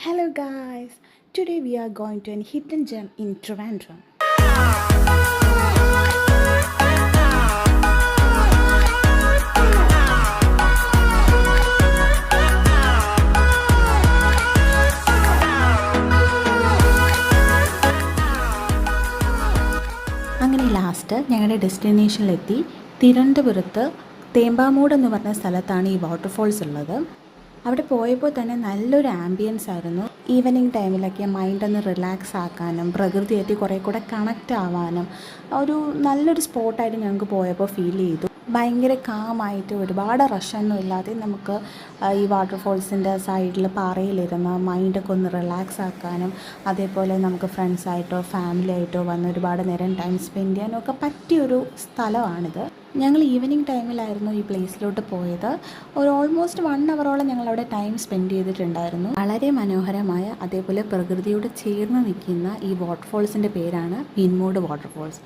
Hello guys, today we are going to a hidden gem in Trivandrum. അങ്ങനെ last ഞങ്ങളുടെ ഡെസ്റ്റിനേഷനിലെത്തി. തിരുവനന്തപുരത്ത് തേമ്പാമൂട് എന്ന് പറഞ്ഞ സ്ഥലത്താണ് ഈ വാട്ടർഫോൾസ് ഉള്ളത്. അവിടെ പോയപ്പോൾ തന്നെ നല്ലൊരു ആംബിയൻസ് ആയിരുന്നു. ഈവനിങ് ടൈമിലൊക്കെ മൈൻഡൊന്ന് റിലാക്സ് ആക്കാനും പ്രകൃതിയായിട്ട് കുറേ കൂടെ കണക്റ്റ് ആവാനും ഒരു നല്ലൊരു സ്പോട്ടായിട്ട് ഞങ്ങൾക്ക് പോയപ്പോൾ ഫീൽ ചെയ്തു. ഭയങ്കര കാമായിട്ട് ഒരുപാട് റഷൊന്നും ഇല്ലാതെ നമുക്ക് ഈ വാട്ടർഫോൾസിൻ്റെ സൈഡിൽ പാറയിലിരുന്ന് മൈൻഡൊക്കെ ഒന്ന് റിലാക്സ് ആക്കാനും അതേപോലെ നമുക്ക് ഫ്രണ്ട്സായിട്ടോ ഫാമിലി ആയിട്ടോ വന്ന് ഒരുപാട് നേരം ടൈം സ്പെൻഡ് ചെയ്യാനും ഒക്കെ പറ്റിയൊരു സ്ഥലമാണിത്. ഞങ്ങൾ ഈവനിങ് ടൈമിലായിരുന്നു ഈ പ്ലേസിലോട്ട് പോയത്. ഒരു ഓൾമോസ്റ്റ് 1 അവറോളം ഞങ്ങളവിടെ ടൈം സ്പെൻഡ് ചെയ്തിട്ടുണ്ടായിരുന്നു. വളരെ മനോഹരമായ അതേപോലെ പ്രകൃതിയോട് ചേർന്ന് നിൽക്കുന്ന ഈ വാട്ടർഫോൾസിൻ്റെ പേരാണ് മീൻമൂട് വാട്ടർഫോൾസ്.